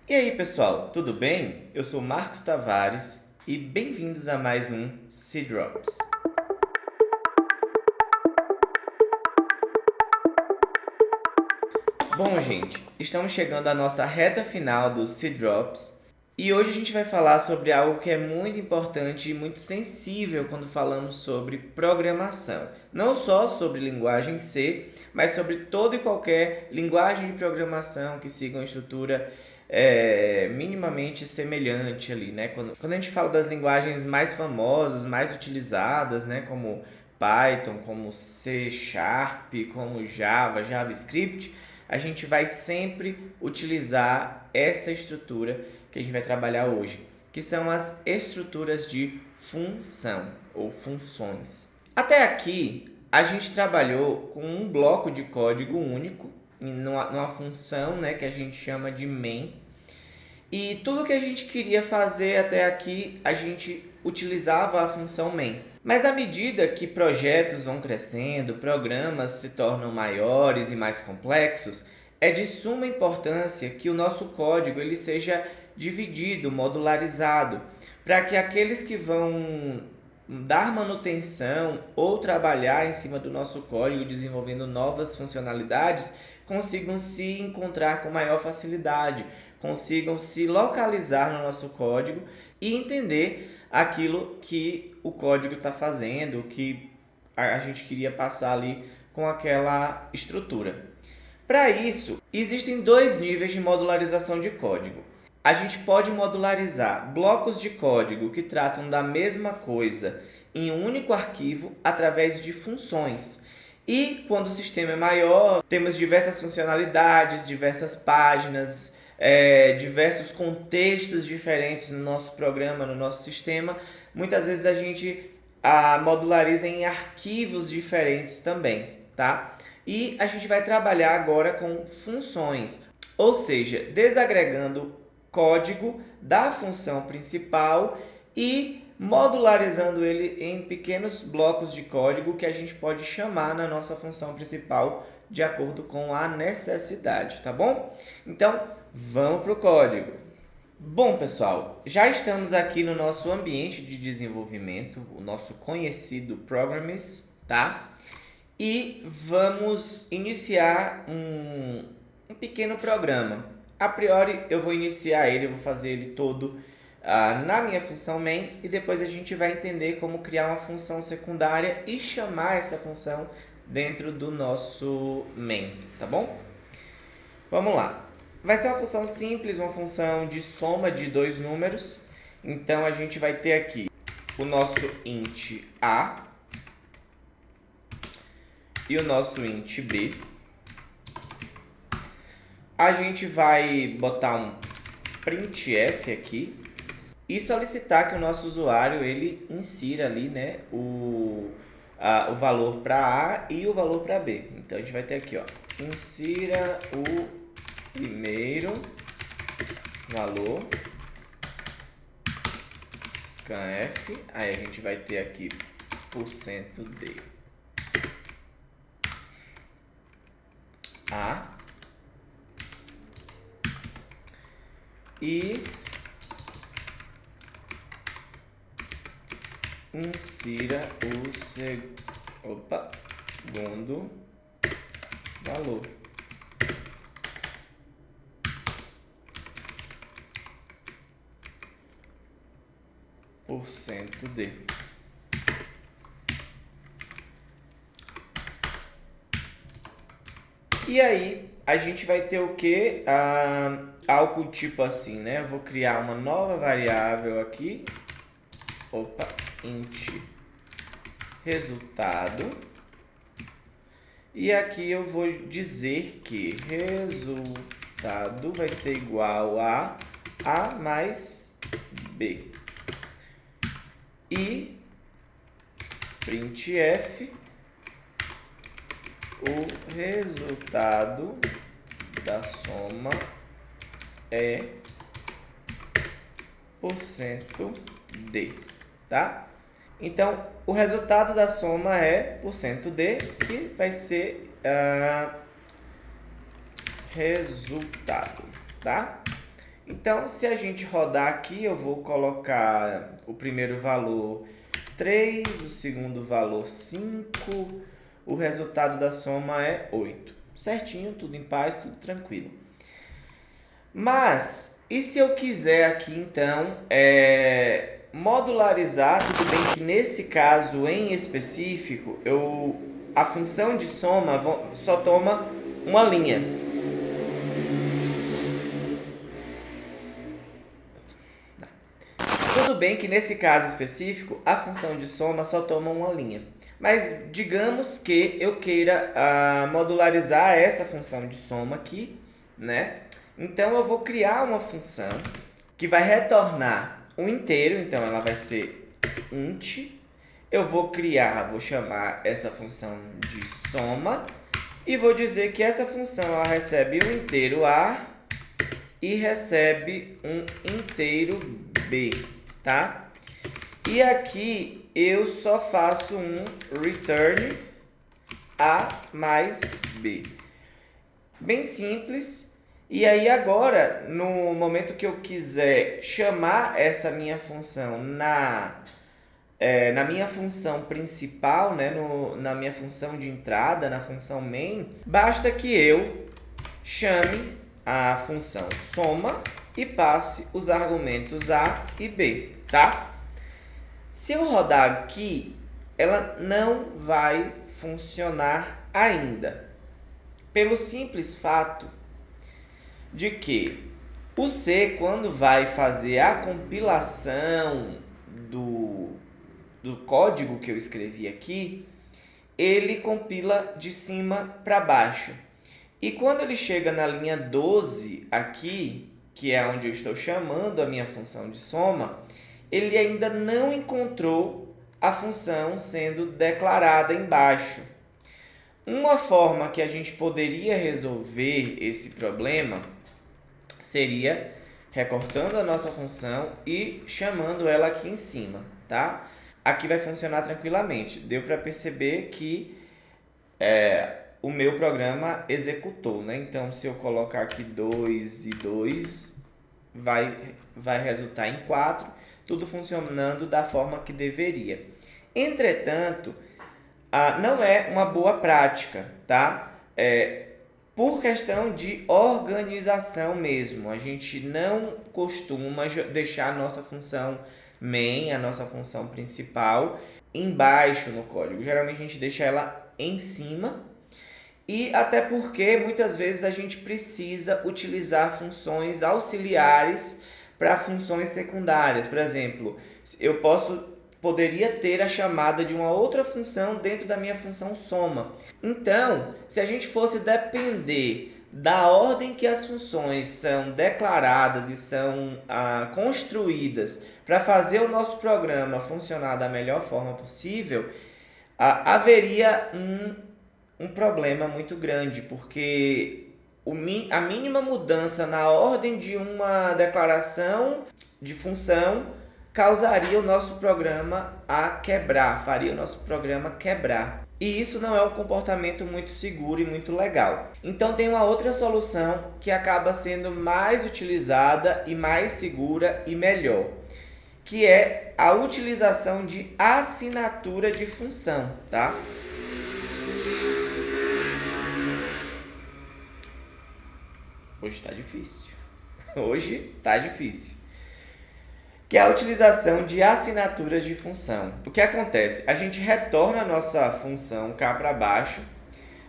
E aí, pessoal, tudo bem? Eu sou Marcos Tavares e bem-vindos a mais um Seed Drops. Bom, gente, estamos chegando à nossa reta final do Seed Drops e hoje a gente vai falar sobre algo que é muito importante e muito sensível quando falamos sobre programação. Não só sobre linguagem C, mas sobre toda e qualquer linguagem de programação que siga uma estrutura minimamente semelhante ali, né? Quando a gente fala das linguagens mais famosas, mais utilizadas, né? Como Python, como C Sharp, como Java, JavaScript, a gente vai sempre utilizar essa estrutura que a gente vai trabalhar hoje, que são as estruturas de função ou funções. Até aqui, a gente trabalhou com um bloco de código único, numa função, né, que a gente chama de main. E tudo que a gente queria fazer até aqui, a gente utilizava a função main. Mas à medida que projetos vão crescendo, programas se tornam maiores e mais complexos, é de suma importância que o nosso código ele seja dividido, modularizado, para que aqueles que vão dar manutenção ou trabalhar em cima do nosso código desenvolvendo novas funcionalidades consigam se encontrar com maior facilidade, consigam se localizar no nosso código e entender aquilo que o código está fazendo, o que a gente queria passar ali com aquela estrutura. Para isso, existem dois níveis de modularização de código. A gente pode modularizar blocos de código que tratam da mesma coisa em um único arquivo através de funções. E quando o sistema é maior, temos diversas funcionalidades, diversas páginas, diversos contextos diferentes no nosso programa, no nosso sistema. Muitas vezes a gente modulariza em arquivos diferentes também, tá? E a gente vai trabalhar agora com funções, ou seja, desagregando código da função principal e modularizando ele em pequenos blocos de código que a gente pode chamar na nossa função principal de acordo com a necessidade, tá bom? Então, vamos para o código. Bom, pessoal, já estamos aqui no nosso ambiente de desenvolvimento, o nosso conhecido Programmers, tá? E vamos iniciar um pequeno programa. A priori, eu vou iniciar ele, vou fazer ele todo na minha função main e depois a gente vai entender como criar uma função secundária e chamar essa função dentro do nosso main, tá bom? Vamos lá. Vai ser uma função simples, uma função de soma de dois números. Então a gente vai ter aqui o nosso int a e o nosso int b. A gente vai botar um printf aqui e solicitar que o nosso usuário ele insira ali, né, o valor para A e o valor para B. Então a gente vai ter aqui, ó, insira o primeiro valor scanf, aí a gente vai ter aqui %d A e insira o segundo valor. %d. E aí, a gente vai ter o que? Algo tipo assim, né? Eu vou criar uma nova variável aqui. Int resultado. E aqui eu vou dizer que resultado vai ser igual a A mais B. E printf o resultado da soma é %d, tá? Então, o resultado da soma é %d, que vai ser resultado, tá? Então, se a gente rodar aqui, eu vou colocar o primeiro valor 3, o segundo valor 5, o resultado da soma é 8. Certinho, tudo em paz, tudo tranquilo. Mas, e se eu quiser aqui, então, modularizar, tudo bem que nesse caso em específico, a função de soma só toma uma linha. Tudo bem que nesse caso específico, a função de soma só toma uma linha. Mas digamos que eu queira modularizar essa função de soma aqui, né? Então eu vou criar uma função que vai retornar um inteiro, então ela vai ser int. Eu vou chamar essa função de soma e vou dizer que essa função ela recebe um inteiro A e recebe um inteiro B, tá? E aqui eu só faço um return A mais B. Bem simples. E aí agora, no momento que eu quiser chamar essa minha função na minha função principal, né, na minha função de entrada, na função main, basta que eu chame a função soma e passe os argumentos A e B, tá? Se eu rodar aqui, ela não vai funcionar ainda, pelo simples fato de que o C, quando vai fazer a compilação do código que eu escrevi aqui, ele compila de cima para baixo. E quando ele chega na linha 12 aqui, que é onde eu estou chamando a minha função de soma, ele ainda não encontrou a função sendo declarada embaixo. Uma forma que a gente poderia resolver esse problema seria recortando a nossa função e chamando ela aqui em cima, tá? Aqui vai funcionar tranquilamente. Deu para perceber que o meu programa executou, né? Então, se eu colocar aqui 2 e 2, vai resultar em 4, tudo funcionando da forma que deveria. Entretanto, não é uma boa prática, tá? Por questão de organização mesmo. A gente não costuma deixar a nossa função main, a nossa função principal, embaixo no código. Geralmente a gente deixa ela em cima. E até porque muitas vezes a gente precisa utilizar funções auxiliares para funções secundárias. Por exemplo, eu poderia ter a chamada de uma outra função dentro da minha função soma. Então, se a gente fosse depender da ordem que as funções são declaradas e são construídas para fazer o nosso programa funcionar da melhor forma possível, haveria um problema muito grande, porque a mínima mudança na ordem de uma declaração de função causaria o nosso programa a quebrar, faria o nosso programa quebrar. E isso não é um comportamento muito seguro e muito legal. Então tem uma outra solução que acaba sendo mais utilizada e mais segura e melhor, que é a utilização de assinatura de função, tá? Hoje tá difícil. Hoje tá difícil. Que é a utilização de assinaturas de função. O que acontece? A gente retorna a nossa função cá para baixo,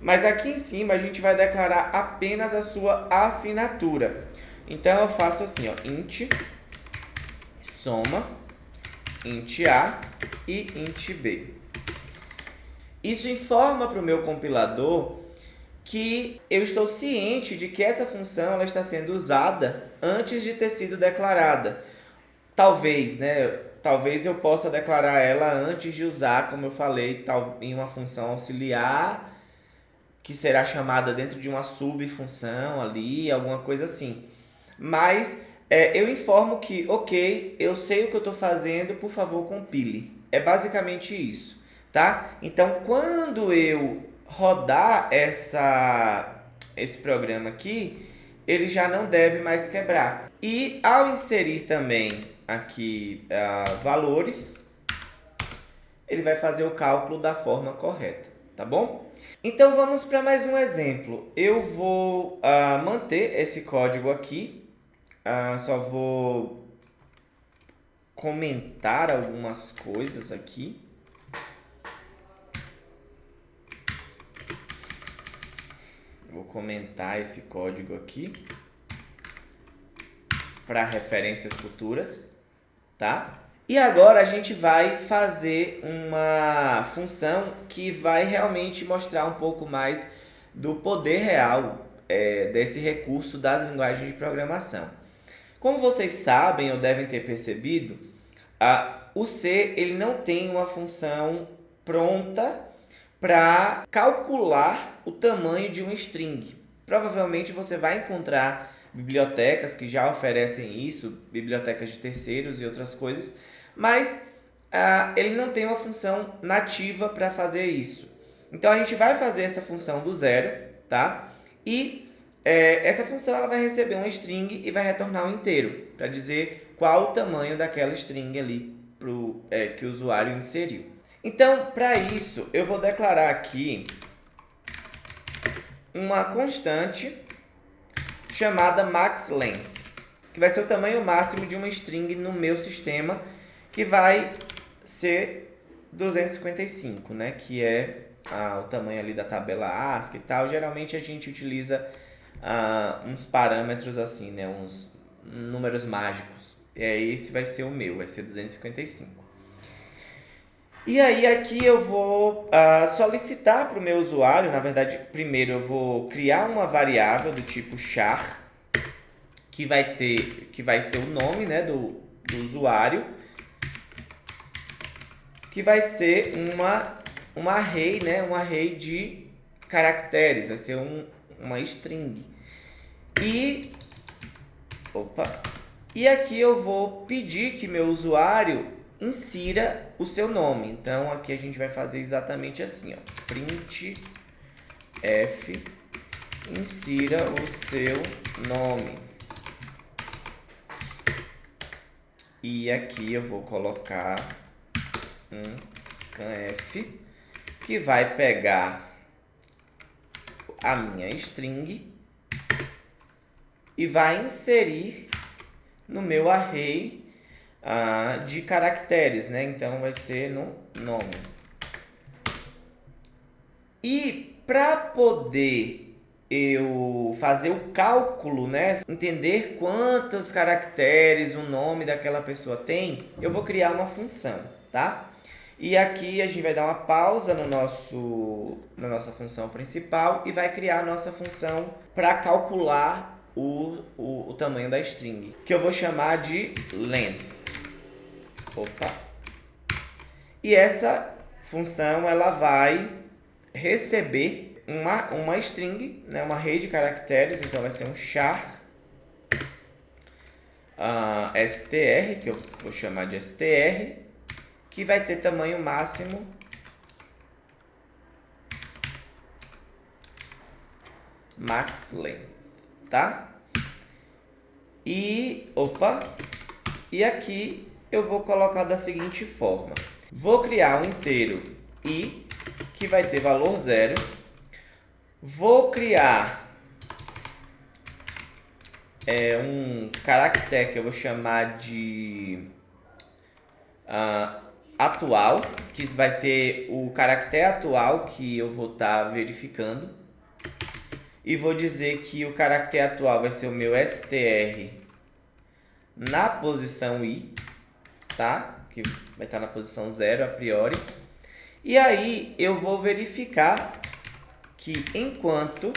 mas aqui em cima a gente vai declarar apenas a sua assinatura. Então eu faço assim, ó, int soma, int A e int B. Isso informa para o meu compilador que eu estou ciente de que essa função ela está sendo usada antes de ter sido declarada. Talvez eu possa declarar ela antes de usar, como eu falei, em uma função auxiliar, que será chamada dentro de uma subfunção ali, alguma coisa assim. Mas eu informo que, ok, eu sei o que eu estou fazendo, por favor, compile. É basicamente isso, tá? Então, quando eu rodar esse programa aqui, ele já não deve mais quebrar. E ao inserir também aqui valores, ele vai fazer o cálculo da forma correta, tá bom? Então vamos para mais um exemplo. Eu vou manter esse código aqui, só vou comentar algumas coisas aqui. Vou comentar esse código aqui para referências futuras, tá? E agora a gente vai fazer uma função que vai realmente mostrar um pouco mais do poder real desse recurso das linguagens de programação. Como vocês sabem ou devem ter percebido, o C ele não tem uma função pronta para calcular o tamanho de uma string. Provavelmente você vai encontrar bibliotecas que já oferecem isso, bibliotecas de terceiros e outras coisas, mas ele não tem uma função nativa para fazer isso. Então a gente vai fazer essa função do zero, tá? E essa função ela vai receber uma string e vai retornar um inteiro, para dizer qual o tamanho daquela string ali que o usuário inseriu. Então, para isso, eu vou declarar aqui uma constante chamada maxLength, que vai ser o tamanho máximo de uma string no meu sistema, que vai ser 255, né? Que é o tamanho ali da tabela ASCII e tal. Geralmente a gente utiliza uns parâmetros assim, né? Uns números mágicos. Esse vai ser o meu, vai ser 255. E aí aqui eu vou solicitar para o meu usuário, na verdade, primeiro eu vou criar uma variável do tipo char, que vai ser o nome, né, do usuário, que vai ser uma array, né, um array de caracteres, vai ser uma string. E aqui eu vou pedir que meu usuário insira o seu nome. Então aqui a gente vai fazer exatamente assim, ó. Print f, insira o seu nome. E aqui eu vou colocar um scanf que vai pegar a minha string e vai inserir no meu array de caracteres, né? Então vai ser no nome. E para poder eu fazer o cálculo, né? Entender quantos caracteres o nome daquela pessoa tem, eu vou criar uma função, tá? E aqui a gente vai dar uma pausa na nossa função principal e vai criar a nossa função para calcular o tamanho da string, que eu vou chamar de length. E essa função ela vai receber uma string, né, uma array de caracteres, então vai ser um char str, que eu vou chamar de str, que vai ter tamanho máximo maxLength, tá? E aqui eu vou colocar da seguinte forma. Vou criar um inteiro i, que vai ter valor 0. Vou criar um caractere que eu vou chamar de atual, que vai ser o caractere atual que eu vou estar verificando. E vou dizer que o caractere atual vai ser o meu str na posição i, tá? Que vai estar na posição 0 a priori. E aí eu vou verificar que enquanto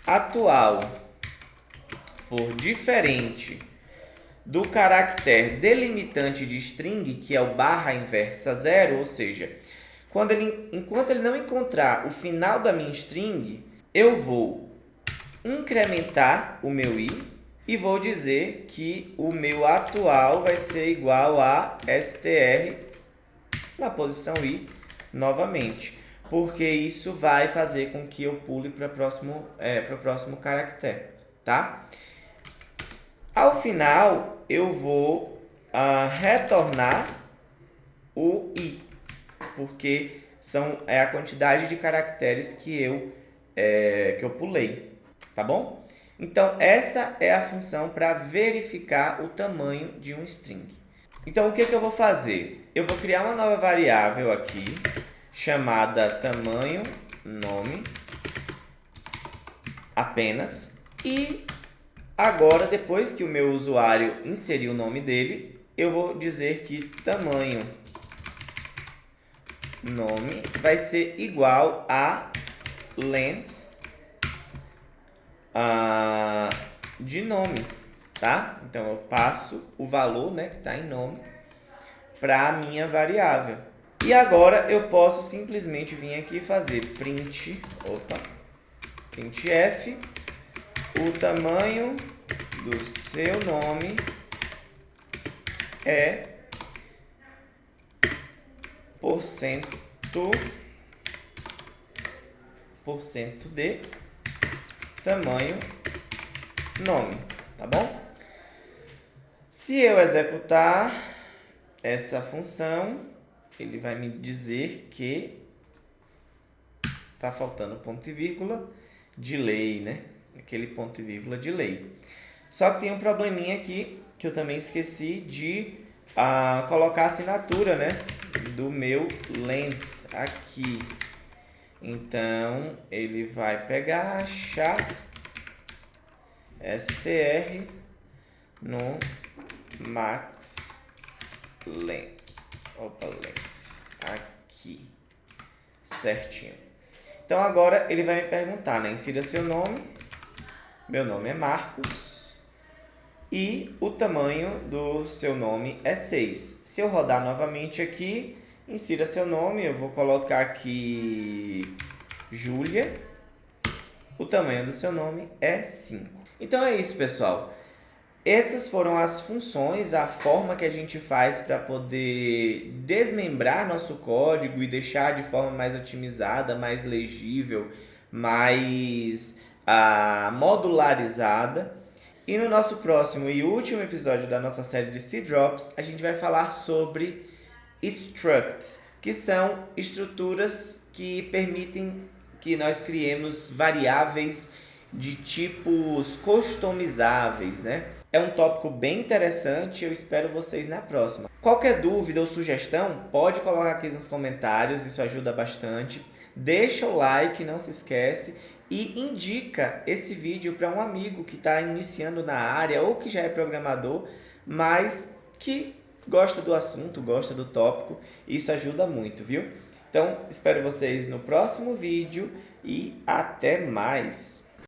atual for diferente do caractere delimitante de string, que é o barra inversa 0, ou seja, enquanto ele não encontrar o final da minha string, eu vou incrementar o meu i e vou dizer que o meu atual vai ser igual a str na posição i novamente, porque isso vai fazer com que eu pule para o próximo caractere, tá? Ao final, eu vou retornar o i, porque é a quantidade de caracteres que eu pulei, tá bom? Então, essa é a função para verificar o tamanho de um string. Então, o que eu vou fazer? Eu vou criar uma nova variável aqui, chamada tamanho nome, apenas. E agora, depois que o meu usuário inseriu o nome dele, eu vou dizer que tamanho nome vai ser igual a length de nome, tá? Então, eu passo o valor, né, que está em nome, para a minha variável. E agora eu posso simplesmente vir aqui e fazer printf o tamanho do seu nome é porcento de tamanho nome, tá bom? Se eu executar essa função, ele vai me dizer que tá faltando ponto e vírgula de lei, né? Aquele ponto e vírgula de lei. Só que tem um probleminha aqui que eu também esqueci de colocar a assinatura, né, do meu length aqui. Então, ele vai pegar char str no max length. Length. Aqui. Certinho. Então, agora ele vai me perguntar, né? Insira seu nome. Meu nome é Marcos. E o tamanho do seu nome é 6. Se eu rodar novamente aqui, insira seu nome. Eu vou colocar aqui Júlia. O tamanho do seu nome é 5. Então é isso, pessoal. Essas foram as funções, a forma que a gente faz para poder desmembrar nosso código e deixar de forma mais otimizada, mais legível, mais modularizada. E no nosso próximo e último episódio da nossa série de C Drops, a gente vai falar sobre structs, que são estruturas que permitem que nós criemos variáveis de tipos customizáveis, né? É um tópico bem interessante, eu espero vocês na próxima. Qualquer dúvida ou sugestão, pode colocar aqui nos comentários, isso ajuda bastante. Deixa o like, não se esquece, e indica esse vídeo para um amigo que está iniciando na área ou que já é programador, mas que gosta do assunto, gosta do tópico, isso ajuda muito, viu? Então, espero vocês no próximo vídeo e até mais!